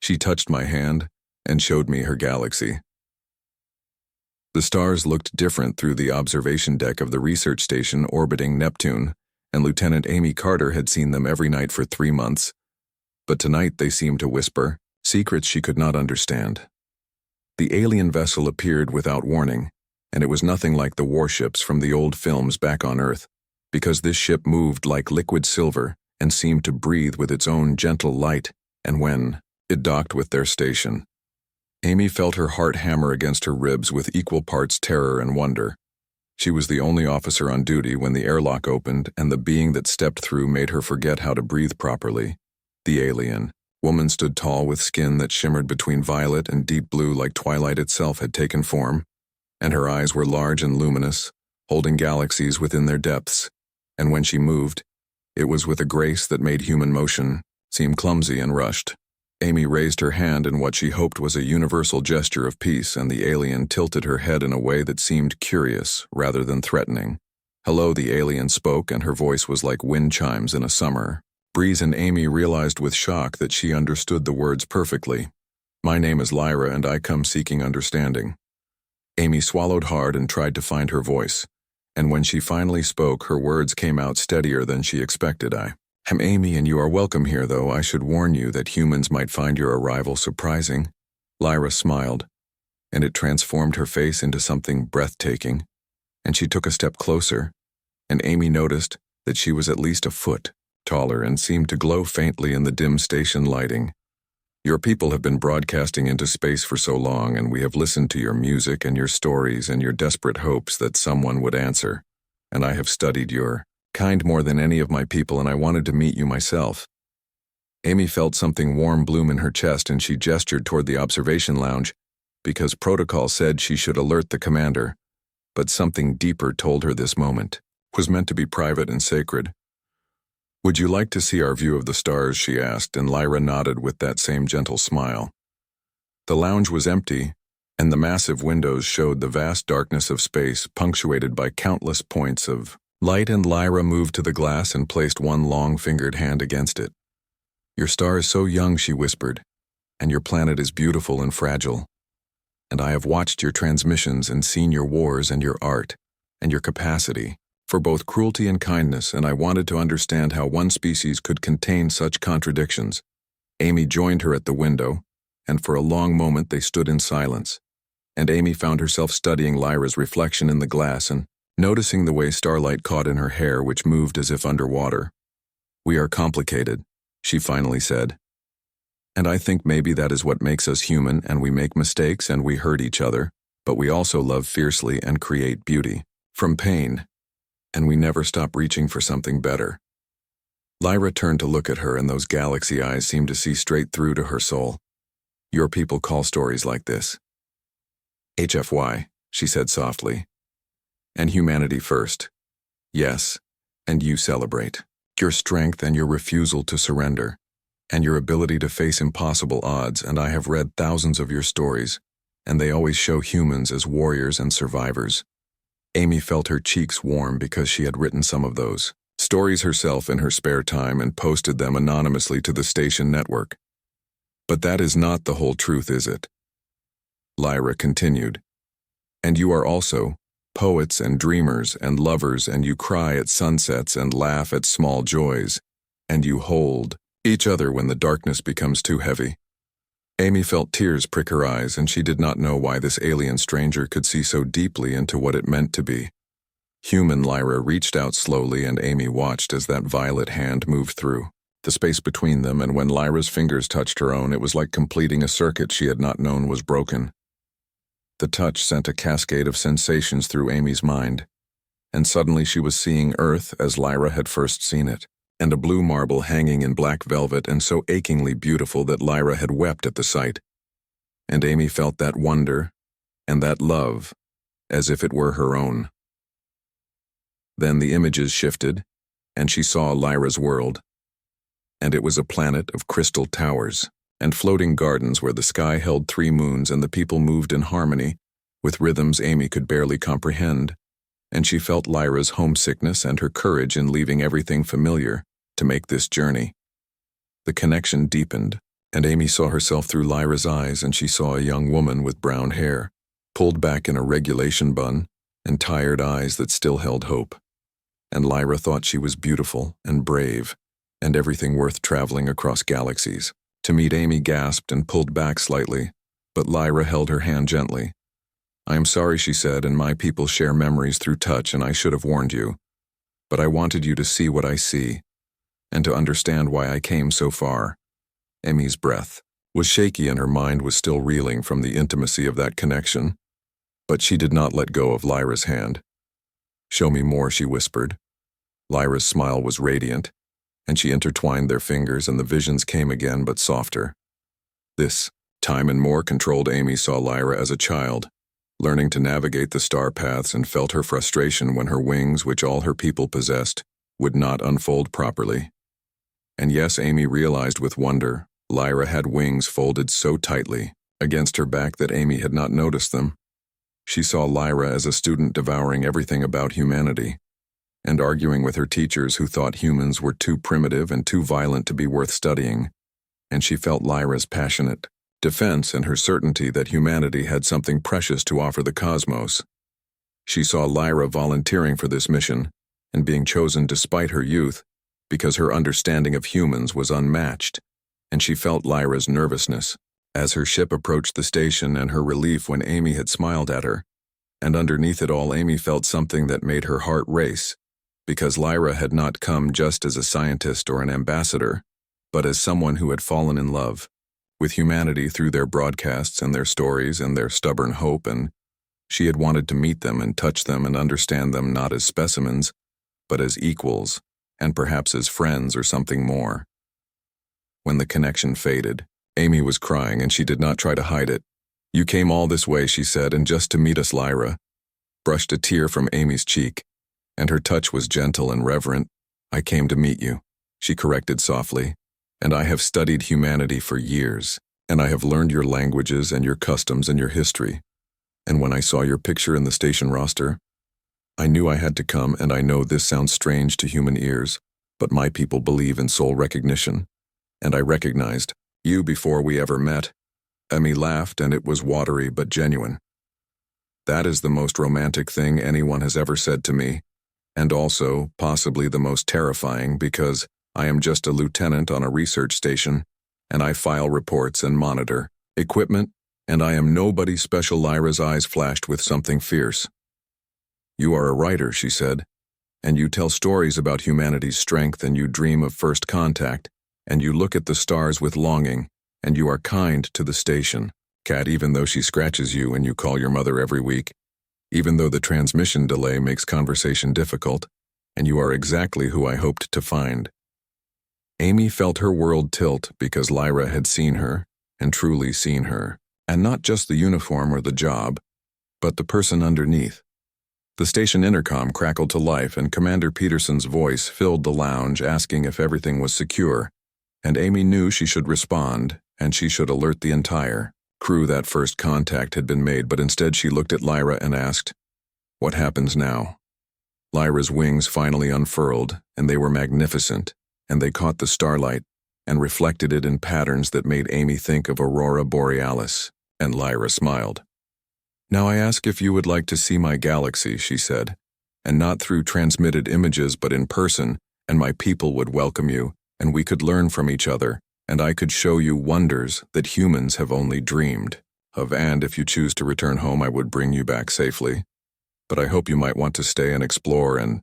She touched my hand and showed me her galaxy. The stars looked different through the observation deck of the research station orbiting Neptune, and Lieutenant Amy Carter had seen them every night for 3 months. But tonight they seemed to whisper, secrets she could not understand. The alien vessel appeared without warning, and it was nothing like the warships from the old films back on Earth, because this ship moved like liquid silver and seemed to breathe with its own gentle light, and when it docked with their station, Amy felt her heart hammer against her ribs with equal parts terror and wonder. She was the only officer on duty when the airlock opened, and the being that stepped through made her forget how to breathe properly. The alien woman stood tall with skin that shimmered between violet and deep blue like twilight itself had taken form, and her eyes were large and luminous, holding galaxies within their depths, and when she moved, it was with a grace that made human motion seem clumsy and rushed. Amy raised her hand in what she hoped was a universal gesture of peace, and the alien tilted her head in a way that seemed curious rather than threatening. Hello, the alien spoke, and her voice was like wind chimes in a summer breeze, and Amy realized with shock that she understood the words perfectly. My name is Lyra, and I come seeking understanding. Amy swallowed hard and tried to find her voice, and when she finally spoke, her words came out steadier than she expected. I am Amy, and you are welcome here, though I should warn you that humans might find your arrival surprising. Lyra smiled, and it transformed her face into something breathtaking, and she took a step closer, and Amy noticed that she was at least a foot taller and seemed to glow faintly in the dim station lighting. Your people have been broadcasting into space for so long, and we have listened to your music and your stories and your desperate hopes that someone would answer, and I have studied your kind more than any of my people, and I wanted to meet you myself. Amy felt something warm bloom in her chest, and she gestured toward the observation lounge, because protocol said she should alert the commander, but something deeper told her this moment was meant to be private and sacred. Would you like to see our view of the stars, she asked, and Lyra nodded with that same gentle smile. The lounge was empty, and the massive windows showed the vast darkness of space, punctuated by countless points of light, and Lyra moved to the glass and placed one long-fingered hand against it. Your star is so young, she whispered, and your planet is beautiful and fragile. And I have watched your transmissions and seen your wars and your art and your capacity for both cruelty and kindness, and I wanted to understand how one species could contain such contradictions. Amy joined her at the window, and for a long moment they stood in silence, and Amy found herself studying Lyra's reflection in the glass and noticing the way starlight caught in her hair, which moved as if underwater. We are complicated, she finally said, and I think maybe that is what makes us human, and we make mistakes and we hurt each other, but we also love fiercely and create beauty from pain, and we never stop reaching for something better. Lyra turned to look at her, and those galaxy eyes seemed to see straight through to her soul. Your people call stories like this HFY, she said softly. And humanity first. Yes, and you celebrate your strength and your refusal to surrender, and your ability to face impossible odds, and I have read thousands of your stories, and they always show humans as warriors and survivors. Amy felt her cheeks warm because she had written some of those stories herself in her spare time and posted them anonymously to the station network. But that is not the whole truth, is it? Lyra continued. And you are also poets and dreamers and lovers, and you cry at sunsets and laugh at small joys, and you hold each other when the darkness becomes too heavy. Amy felt tears prick her eyes, and she did not know why this alien stranger could see so deeply into what it meant to be human. Lyra reached out slowly, and Amy watched as that violet hand moved through the space between them, and when Lyra's fingers touched her own, it was like completing a circuit she had not known was broken. The touch sent a cascade of sensations through Amy's mind, and suddenly she was seeing Earth as Lyra had first seen it, and a blue marble hanging in black velvet and so achingly beautiful that Lyra had wept at the sight. And Amy felt that wonder and that love as if it were her own. Then the images shifted, and she saw Lyra's world, and it was a planet of crystal towers and floating gardens where the sky held 3 moons and the people moved in harmony, with rhythms Amy could barely comprehend, and she felt Lyra's homesickness and her courage in leaving everything familiar to make this journey. The connection deepened, And Amy saw herself through Lyra's eyes, and she saw a young woman with brown hair, pulled back in a regulation bun, and tired eyes that still held hope. And Lyra thought she was beautiful and brave, and everything worth traveling across galaxies. To meet Amy gasped and pulled back slightly, but Lyra held her hand gently. "I am sorry," she said, "and my people share memories through touch, and I should have warned you. But I wanted you to see what I see, and to understand why I came so far." Amy's breath was shaky and her mind was still reeling from the intimacy of that connection, but she did not let go of Lyra's hand. "Show me more," she whispered. Lyra's smile was radiant, and she intertwined their fingers, and the visions came again, but softer. This time and more controlled. Amy saw Lyra as a child, learning to navigate the star paths, and felt her frustration when her wings, which all her people possessed, would not unfold properly. And yes, Amy realized with wonder, Lyra had wings folded so tightly against her back that Amy had not noticed them. She saw Lyra as a student devouring everything about humanity, and arguing with her teachers who thought humans were too primitive and too violent to be worth studying, and she felt Lyra's passionate defense and her certainty that humanity had something precious to offer the cosmos. She saw Lyra volunteering for this mission, and being chosen despite her youth, because her understanding of humans was unmatched, and she felt Lyra's nervousness as her ship approached the station, and her relief when Amy had smiled at her. And underneath it all, Amy felt something that made her heart race, because Lyra had not come just as a scientist or an ambassador, but as someone who had fallen in love with humanity through their broadcasts and their stories and their stubborn hope, and she had wanted to meet them and touch them and understand them not as specimens, but as equals, and perhaps as friends or something more. When the connection faded, Amy was crying, and she did not try to hide it. "You came all this way," she said, "and just to meet us." Lyra brushed a tear from Amy's cheek, and her touch was gentle and reverent. "I came to meet you," she corrected softly, "and I have studied humanity for years, and I have learned your languages and your customs and your history. And when I saw your picture in the station roster, I knew I had to come, and I know this sounds strange to human ears, but my people believe in soul recognition, and I recognized you before we ever met." Amy laughed, and it was watery but genuine. "That is the most romantic thing anyone has ever said to me, and also possibly the most terrifying, because I am just a lieutenant on a research station, and I file reports and monitor equipment, and I am nobody special." Lyra's eyes flashed with something fierce. "You are a writer," she said, "and you tell stories about humanity's strength, and you dream of first contact, and you look at the stars with longing, and you are kind to the station, Cat, even though she scratches you and you call your mother every week, even though the transmission delay makes conversation difficult, and you are exactly who I hoped to find." Amy felt her world tilt because Lyra had seen her, and truly seen her, and not just the uniform or the job, but the person underneath. The station intercom crackled to life, and Commander Peterson's voice filled the lounge asking if everything was secure, and Amy knew she should respond, and she should alert the entire crew that first contact had been made, but instead she looked at Lyra and asked, "What happens now?" Lyra's wings finally unfurled, and they were magnificent, and they caught the starlight and reflected it in patterns that made Amy think of Aurora Borealis, and Lyra smiled. "Now I ask if you would like to see my galaxy," she said, "and not through transmitted images but in person, and my people would welcome you, and we could learn from each other, and I could show you wonders that humans have only dreamed of, and if you choose to return home I would bring you back safely. But I hope you might want to stay and explore and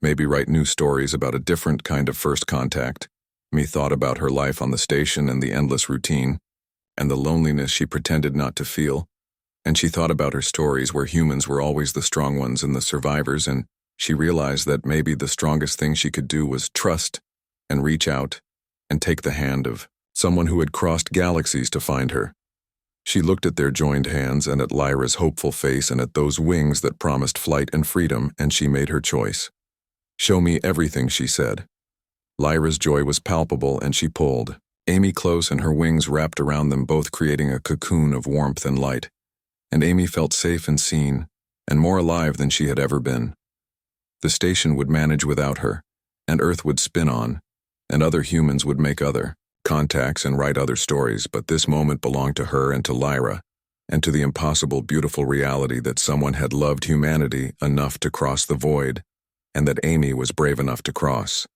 maybe write new stories about a different kind of first contact." Me thought about her life on the station and the endless routine, and the loneliness she pretended not to feel, and she thought about her stories where humans were always the strong ones and the survivors, and she realized that maybe the strongest thing she could do was trust and reach out and take the hand of someone who had crossed galaxies to find her. She looked at their joined hands and at Lyra's hopeful face and at those wings that promised flight and freedom, and she made her choice. "Show me everything," she said. Lyra's joy was palpable, and she pulled Amy close, and her wings wrapped around them, both creating a cocoon of warmth and light. And Amy felt safe and seen, and more alive than she had ever been. The station would manage without her, and Earth would spin on, and other humans would make other contacts, and write other stories, but this moment belonged to her and to Lyra, and to the impossible, beautiful reality that someone had loved humanity enough to cross the void, and that Amy was brave enough to cross.